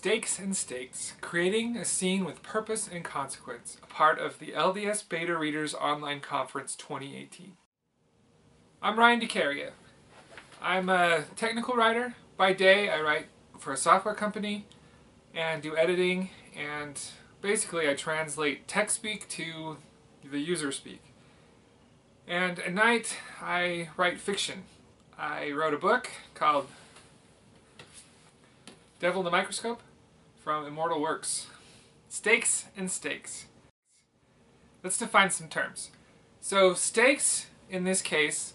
Stakes and Stakes, Creating a Scene with Purpose and Consequence, a part of the LDSBR Online Conference 2018. I'm Ryan DeCaria. I'm a technical writer. By day, I write for a software company and do editing, and basically I translate tech speak to the user speak. And at night, I write fiction. I wrote a book called Devil in the Microscope from Immortal Works. Stakes and Stakes. Let's define some terms. So stakes, in this case,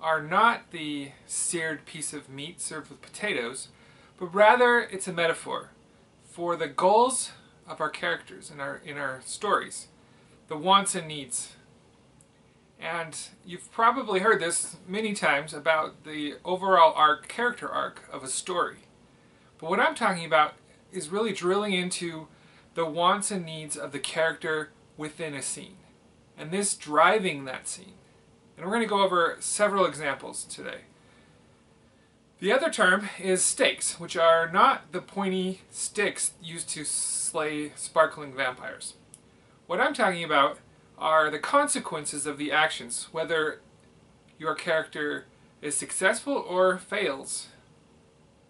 are not the seared piece of meat served with potatoes, but rather it's a metaphor for the goals of our characters in our stories, the wants and needs. And you've probably heard this many times about the overall character arc of a story. But what I'm talking about is really drilling into the wants and needs of the character within a scene, and this driving that scene. And we're going to go over several examples today. The other term is stakes, which are not the pointy sticks used to slay sparkling vampires. What I'm talking about are the consequences of the actions, whether your character is successful or fails.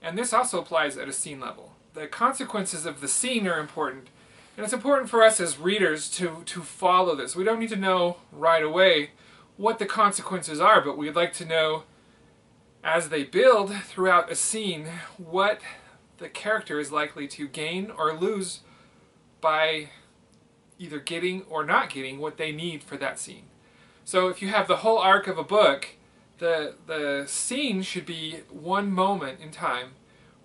And this also applies at a scene level. The consequences of the scene are important, and it's important for us as readers to follow this. We don't need to know right away what the consequences are, but we'd like to know as they build throughout a scene what the character is likely to gain or lose by either getting or not getting what they need for that scene. So if you have the whole arc of a book, the scene should be one moment in time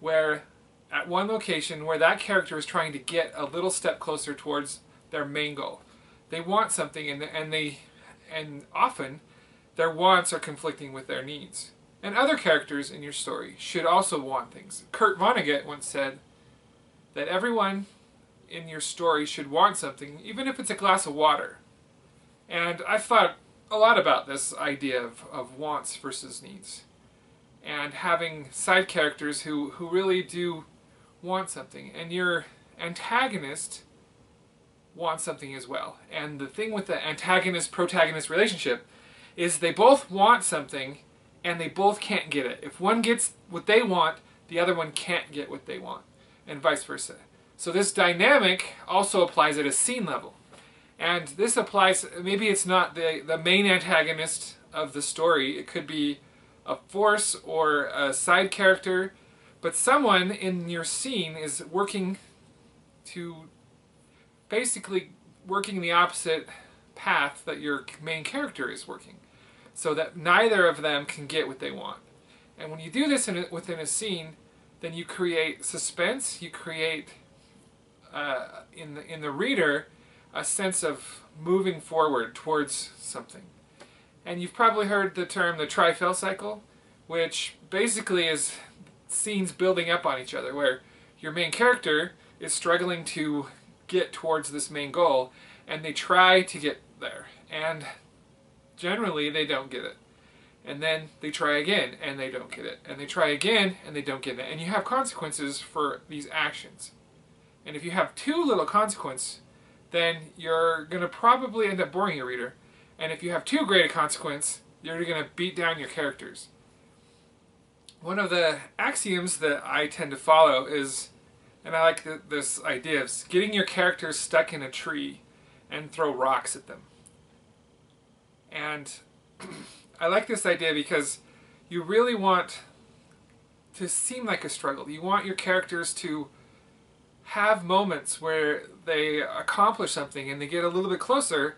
where, at one location, where that character is trying to get a little step closer towards their main goal. They want something, and often their wants are conflicting with their needs. And other characters in your story should also want things. Kurt Vonnegut once said that everyone in your story should want something, even if it's a glass of water. And I've thought a lot about this idea of wants versus needs, and having side characters who really do want something, and your antagonist wants something as well. And the thing with the antagonist-protagonist relationship is they both want something and they both can't get it. If one gets what they want, the other one can't get what they want, and vice versa. So this dynamic also applies at a scene level. And this applies, maybe it's not the main antagonist of the story, it could be a force or a side character, but someone in your scene is working the opposite path that your main character is working, so that neither of them can get what they want. And when you do this within a scene, then you create suspense, you create in the reader a sense of moving forward towards something. And you've probably heard the term the tri-fail cycle, which basically is scenes building up on each other, where your main character is struggling to get towards this main goal, and they try to get there, and generally they don't get it. And then they try again, and they don't get it. And they try again, and they don't get it. And you have consequences for these actions. And if you have too little consequence, then you're going to probably end up boring your reader. And if you have too great a consequence, you're going to beat down your characters. One of the axioms that I tend to follow is, and I like this idea of getting your characters stuck in a tree and throw rocks at them. And I like this idea because you really want to seem like a struggle. You want your characters to have moments where they accomplish something and they get a little bit closer,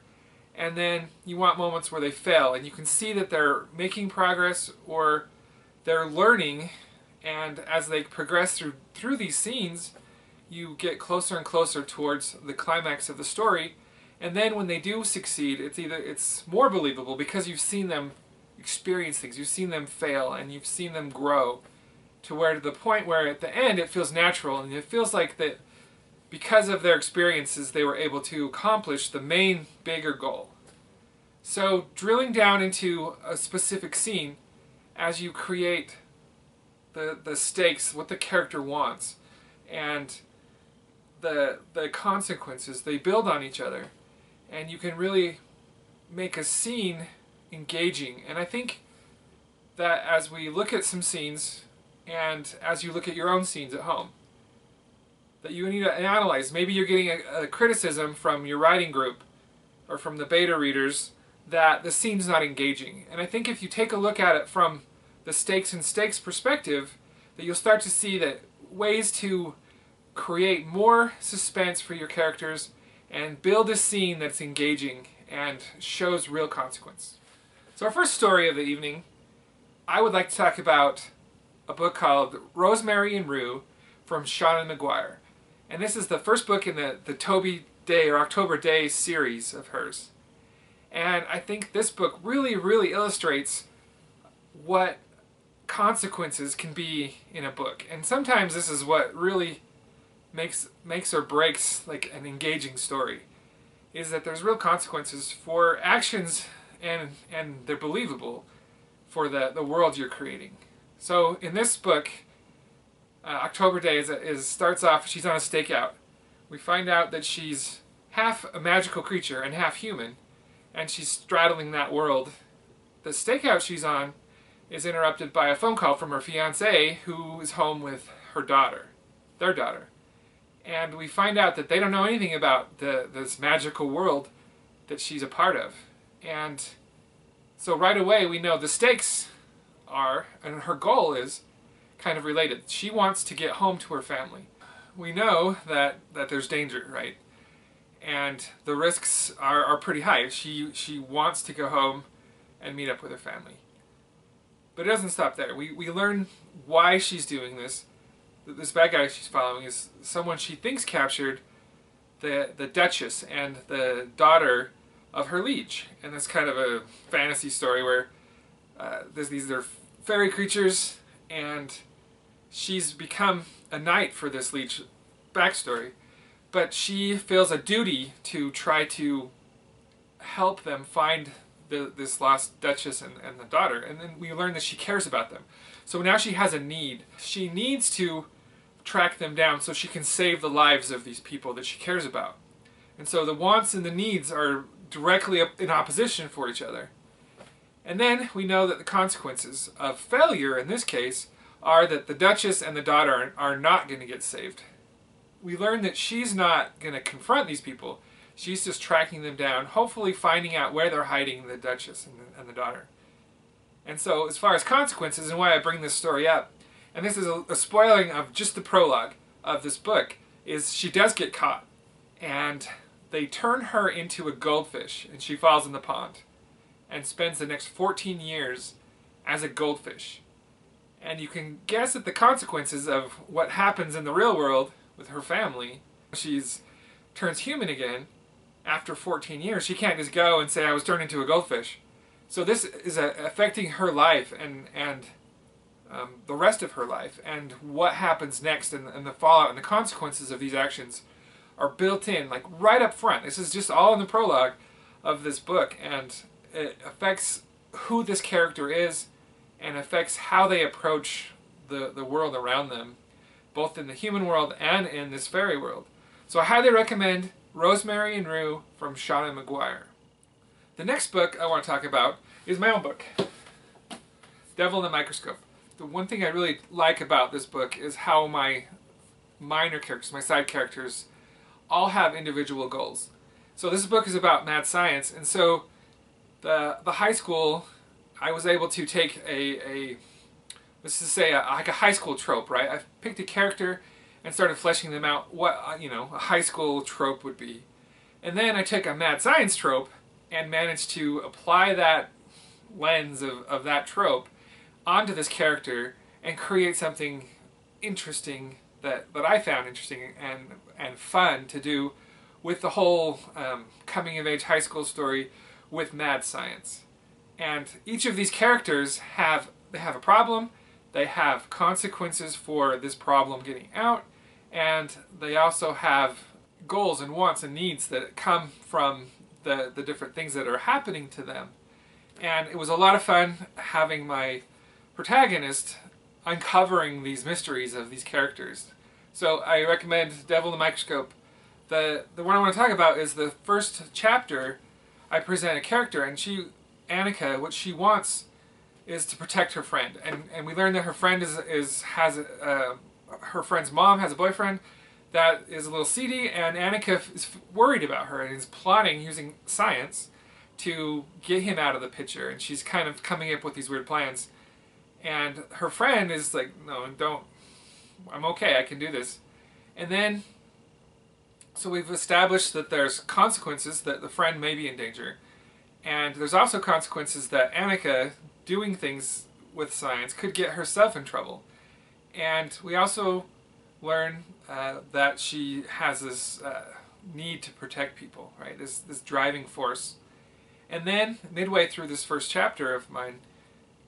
and then you want moments where they fail, and you can see that they're making progress or they're learning, and as they progress through these scenes, you get closer and closer towards the climax of the story. And then when they do succeed, it's more believable because you've seen them experience things, you've seen them fail, and you've seen them grow to the point where at the end it feels natural, and it feels like that because of their experiences they were able to accomplish the main bigger goal. So drilling down into a specific scene, as you create the stakes, what the character wants, and the consequences, they build on each other, and you can really make a scene engaging. And I think that as we look at some scenes, and as you look at your own scenes at home, that you need to analyze. Maybe you're getting a criticism from your writing group or from the beta readers that the scene's not engaging. And I think if you take a look at it from the stakes and stakes perspective, that you'll start to see that ways to create more suspense for your characters and build a scene that's engaging and shows real consequence. So our first story of the evening, I would like to talk about a book called Rosemary and Rue from Shauna McGuire. And this is the first book in the Toby Day or October Day series of hers. And I think this book really, really illustrates what consequences can be in a book. And sometimes this is what really makes or breaks like an engaging story, is that there's real consequences for actions, and they're believable for the world you're creating. So in this book, October Day starts off, she's on a stakeout. We find out that she's half a magical creature and half human, and she's straddling that world. The stakeout she's on is interrupted by a phone call from her fiancé, who is home with her daughter, their daughter. And we find out that they don't know anything about this magical world that she's a part of. And so right away we know the stakes are, and her goal is, kind of related. She wants to get home to her family. We know that there's danger, right? And the risks are pretty high. She wants to go home and meet up with her family. But it doesn't stop there. We learn why she's doing this. This bad guy she's following is someone she thinks captured the Duchess and the daughter of her liege. And it's kind of a fantasy story where these are fairy creatures, and she's become a knight for this liege backstory. But she feels a duty to try to help them find this lost Duchess and the daughter. And then we learn that she cares about them. So now she has a need. She needs to track them down so she can save the lives of these people that she cares about. And so the wants and the needs are directly in opposition for each other. And then we know that the consequences of failure in this case are that the Duchess and the daughter are not going to get saved. We learn that she's not going to confront these people. She's just tracking them down, hopefully finding out where they're hiding the Duchess and the daughter. And so as far as consequences and why I bring this story up, and this is a spoiling of just the prologue of this book, is she does get caught. And they turn her into a goldfish, and she falls in the pond and spends the next 14 years as a goldfish. And you can guess at the consequences of what happens in the real world with her family. She turns human again after 14 years. She can't just go and say, I was turned into a goldfish. So this is affecting her life and the rest of her life. And what happens next and the fallout and the consequences of these actions are built in, like right up front. This is just all in the prologue of this book. And it affects who this character is and affects how they approach the world around them, both in the human world and in this fairy world. So I highly recommend Rosemary and Rue from Shauna McGuire. The next book I want to talk about is my own book, Devil in the Microscope. The one thing I really like about this book is how my minor characters, my side characters, all have individual goals. So this book is about mad science, and so the high school, I was able to take let's just say like a high school trope, right? I picked a character and started fleshing them out, what a high school trope would be. And then I took a mad science trope and managed to apply that lens of that trope onto this character and create something interesting that I found interesting and fun to do with the whole coming of age high school story with mad science. And each of these characters have a problem, they have consequences for this problem getting out, and they also have goals and wants and needs that come from the different things that are happening to them. And it was a lot of fun having my protagonist uncovering these mysteries of these characters. So I recommend Devil in the Microscope. The one I want to talk about is the first chapter. I present a character, and Annika, what she wants is to protect her friend, and we learn that her friend her friend's mom has a boyfriend that is a little seedy, and Annika is worried about her and is plotting using science to get him out of the picture, and she's kind of coming up with these weird plans. And her friend is like, no, don't, I'm okay, I can do this. And then, so we've established that there's consequences, that the friend may be in danger. And there's also consequences that Annika doing things with science could get herself in trouble. And we also learn that she has this need to protect people, right? This driving force. And then, midway through this first chapter of mine,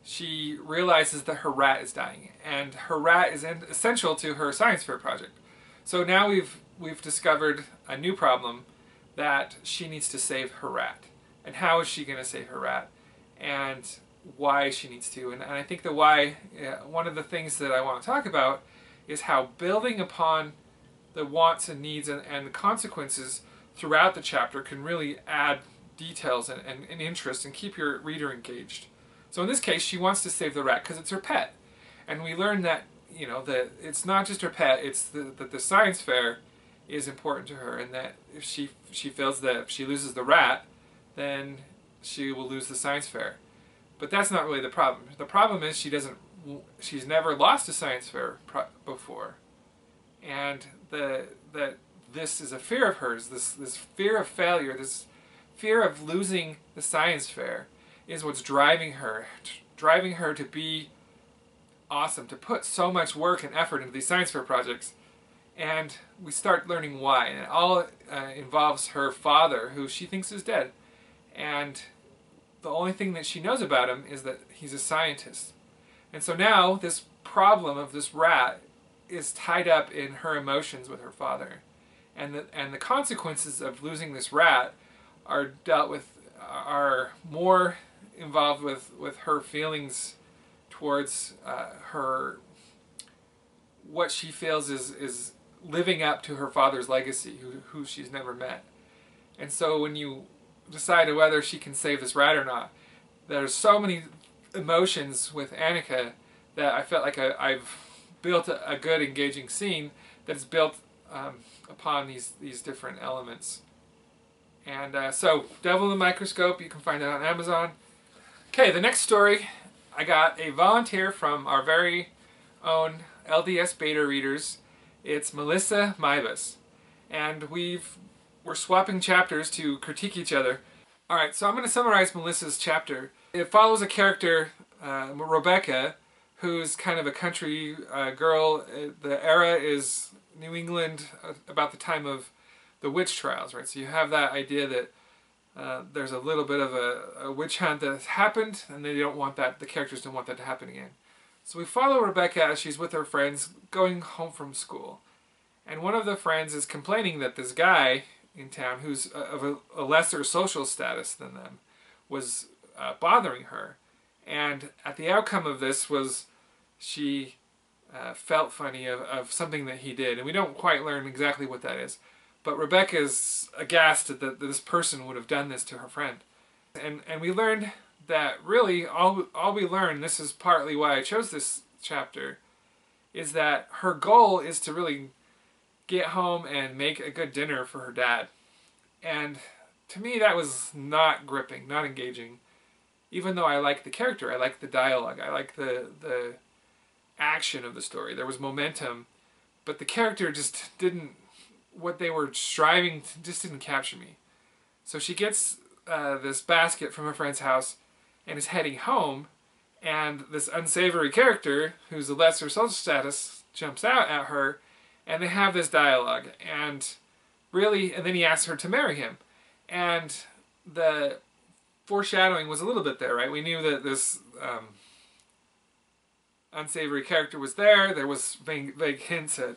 she realizes that her rat is dying, and her rat is essential to her science fair project. So now we've discovered a new problem, that she needs to save her rat. And how is she going to save her rat? And why she needs to. And I think the why, one of the things that I want to talk about is how building upon the wants and needs and the consequences throughout the chapter can really add details and interest and keep your reader engaged. So in this case, she wants to save the rat because it's her pet. And we learn that, you know, that it's not just her pet, it's that the science fair is important to her, and that if she feels that if she loses the rat, then she will lose the science fair. But that's not really the problem. The problem is she's never lost a science fair before. And that this is a fear of hers, this fear of failure, this fear of losing the science fair is what's driving her to be awesome, to put so much work and effort into these science fair projects. And we start learning why. And it all involves her father, who she thinks is dead. And the only thing that she knows about him is that he's a scientist. And so now this problem of this rat is tied up in her emotions with her father. And the consequences of losing this rat are more involved with her feelings towards what she feels is living up to her father's legacy, who she's never met. And so when you decide whether she can save this rat or not, there's so many emotions with Annika that I felt like I've built a good engaging scene that's built upon these different elements. And so, Devil in the Microscope, you can find that on Amazon. Okay, the next story, I got a volunteer from our very own LDS beta readers. It's Melissa Maibas. And we're swapping chapters to critique each other. Alright, so I'm going to summarize Melissa's chapter. It follows a character, Rebecca, who's kind of a country girl. The era is New England, about the time of the witch trials, right? So you have that idea that there's a little bit of a witch hunt that has happened, and they don't want that, the characters don't want that to happen again. So we follow Rebecca as she's with her friends going home from school. And one of the friends is complaining that this guy in town, who's of a lesser social status than them, was bothering her. And at the outcome of this was she felt funny of something that he did. And we don't quite learn exactly what that is. But Rebecca's aghast that this person would have done this to her friend. And we learned that really all we learned, this is partly why I chose this chapter, is that her goal is to really get home and make a good dinner for her dad. And to me that was not gripping, not engaging. Even though I like the character, I like the dialogue, I like the action of the story. There was momentum, but the character just didn't, what they were striving to, just didn't capture me. So she gets this basket from her friend's house and is heading home, and this unsavory character, who's a lesser social status, jumps out at her, and they have this dialogue, and then he asks her to marry him. And the foreshadowing was a little bit there, right? We knew that this unsavory character was there. There was vague hints at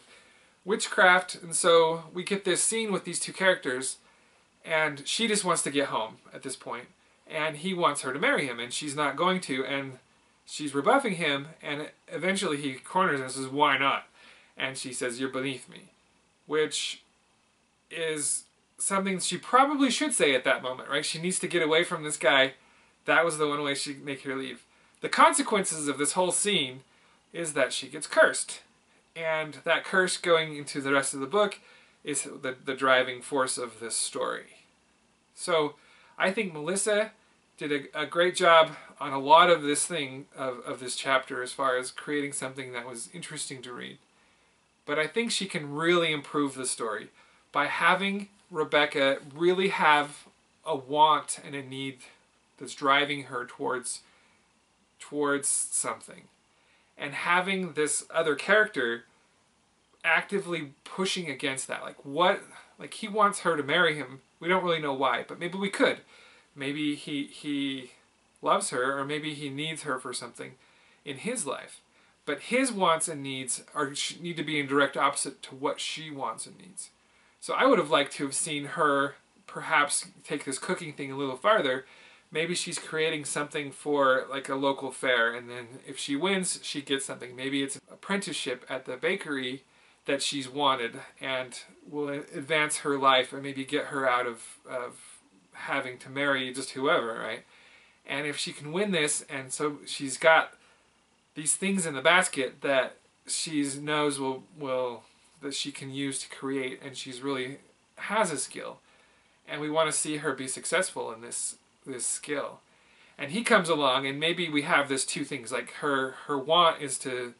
witchcraft, and so we get this scene with these two characters, and she just wants to get home at this point, and he wants her to marry him, and she's not going to, and she's rebuffing him, and eventually he corners her and says, why not? and she says, "You're beneath me," which is something she probably should say at that moment, right? She needs to get away from this guy. That was the one way she could make her leave. The consequences of this whole scene is that she gets cursed. And that curse going into the rest of the book is the driving force of this story. So I think Melissa did a great job on a lot of this thing, of this chapter, as far as creating something that was interesting to read. But I think she can really improve the story by having Rebecca really have a want and a need that's driving her towards something. And having this other character actively pushing against that. Like he wants her to marry him. We don't really know why, but maybe we could. Maybe he loves her, or maybe he needs her for something in his life. But his wants and needs need to be in direct opposite to what she wants and needs. So I would have liked to have seen her perhaps take this cooking thing a little farther. Maybe she's creating something for like a local fair, and then if she wins, she gets something. Maybe it's an apprenticeship at the bakery that she's wanted and will advance her life and maybe get her out of having to marry just whoever, right? And if she can win this, and so she's got these things in the basket that she knows that she can use to create, and she's really has a skill, and we want to see her be successful in this skill. And he comes along, and maybe we have this two things, like her want is to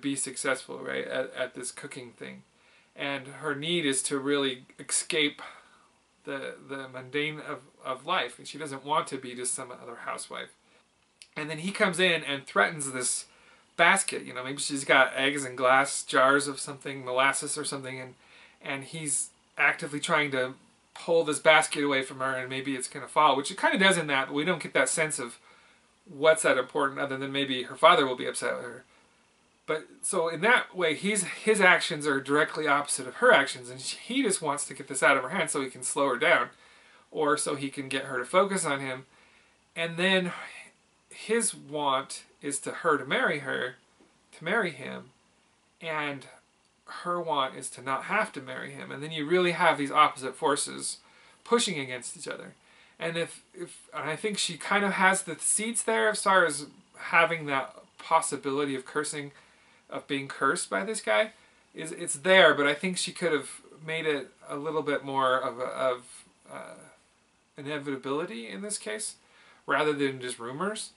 be successful, right, at this cooking thing, and her need is to really escape the mundane of life, and she doesn't want to be just some other housewife. And then he comes in and threatens this basket. Maybe she's got eggs in glass jars of something, molasses or something, and he's actively trying to pull this basket away from her, and maybe it's going to fall, which it kind of does in that, but we don't get that sense of what's that important, other than maybe her father will be upset with her. But so in that way, his actions are directly opposite of her actions, and he just wants to get this out of her hand so he can slow her down, or so he can get her to focus on him. And then his want is to marry him, and her want is to not have to marry him. And then you really have these opposite forces pushing against each other. And and I think she kind of has the seeds there as far as having that possibility of being cursed by this guy. It's there, but I think she could have made it a little bit more of inevitability in this case, rather than just rumors.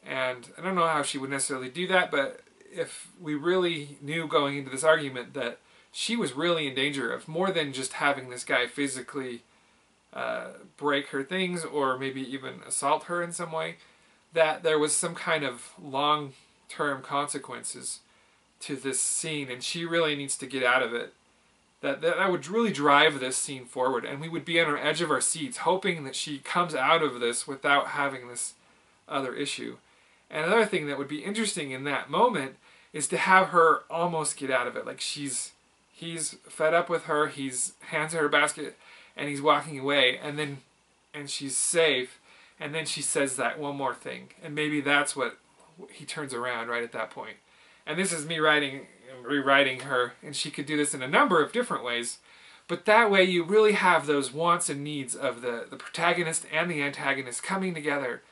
And I don't know how she would necessarily do that, but if we really knew going into this argument that she was really in danger of more than just having this guy physically break her things, or maybe even assault her in some way, that there was some kind of long-term consequences to this scene, and she really needs to get out of it. That would really drive this scene forward, and we would be on our edge of our seats, hoping that she comes out of this without having this other issue. And another thing that would be interesting in that moment is to have her almost get out of it. Like he's fed up with her, he's hands her a basket, and he's walking away, and she's safe, and then she says that one more thing, and maybe that's what he turns around right at that point. And this is me rewriting her, and she could do this in a number of different ways, but that way you really have those wants and needs of the protagonist and the antagonist coming together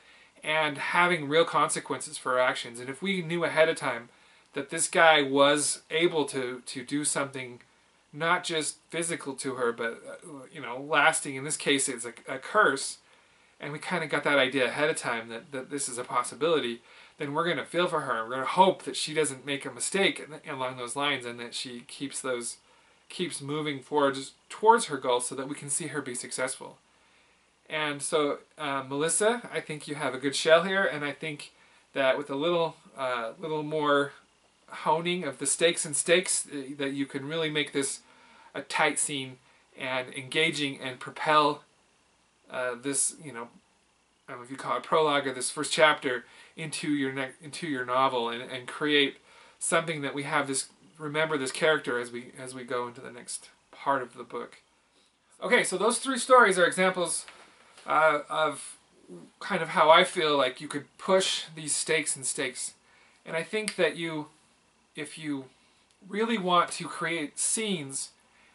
and having real consequences for our actions. And if we knew ahead of time that this guy was able to do something not just physical to her, but lasting, in this case it's a curse, and we kind of got that idea ahead of time that this is a possibility, then we're going to feel for her. We're going to hope that she doesn't make a mistake along those lines, and that she keeps moving forward towards her goal, so that we can see her be successful. And so, Melissa, I think you have a good shell here, and I think that with a little more honing of the stakes, that you can really make this a tight scene and engaging, and propel this, I don't know if you call it prologue or this first chapter, into your novel, and create something that we have remember this character as we go into the next part of the book. Okay, so those three stories are examples of kind of how I feel like you could push these stakes. And I think that if you really want to create scenes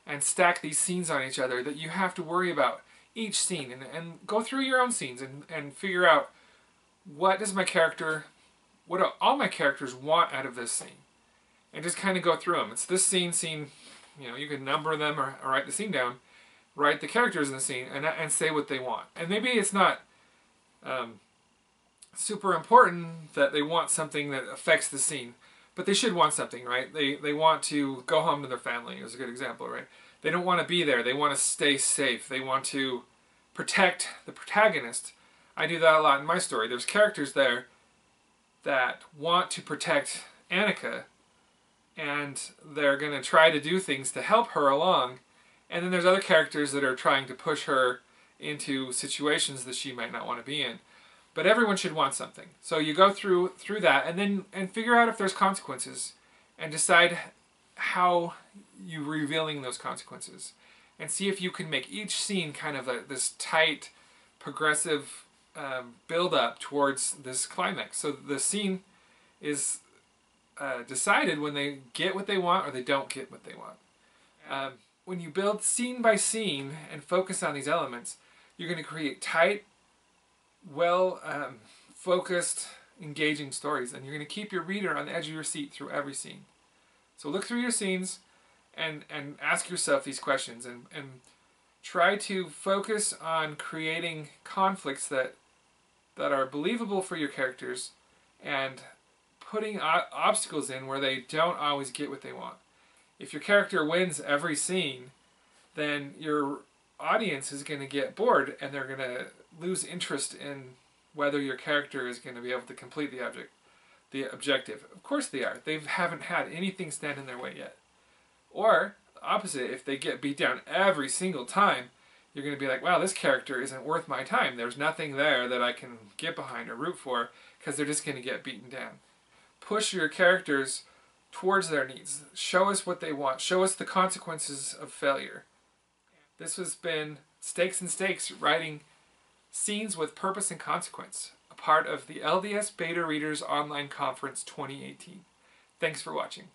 and stack these scenes on each other, that you have to worry about each scene and go through your own scenes and figure out what do all my characters want out of this scene, and just kind of go through them. It's this scene, you can number them or write the scene down, write the characters in the scene, and say what they want. And maybe it's not super important that they want something that affects the scene, but they should want something, right? They want to go home to their family, is a good example, right? They don't want to be there. They want to stay safe. They want to protect the protagonist. I do that a lot in my story. There's characters there that want to protect Annika, and they're going to try to do things to help her along. And then there's other characters that are trying to push her into situations that she might not want to be in. But everyone should want something. So you go through that and figure out if there's consequences, and decide how you're revealing those consequences. And see if you can make each scene kind of this tight, progressive build-up towards this climax. So the scene is decided when they get what they want or they don't get what they want. When you build scene by scene and focus on these elements, you're going to create tight, focused, engaging stories, and you're going to keep your reader on the edge of your seat through every scene. So look through your scenes and ask yourself these questions, and try to focus on creating conflicts that are believable for your characters, and putting obstacles in where they don't always get what they want. If your character wins every scene, then your audience is going to get bored, and they're going to lose interest in whether your character is going to be able to complete the objective. Of course they are. They haven't had anything stand in their way yet. Or, the opposite, if they get beat down every single time, you're going to be like, wow, this character isn't worth my time. There's nothing there that I can get behind or root for, because they're just going to get beaten down. Push your characters towards their needs. Show us what they want. Show us the consequences of failure. This has been Stakes and Stakes, writing scenes with purpose and consequence, a part of the LDS Beta Readers Online Conference 2018. Thanks for watching.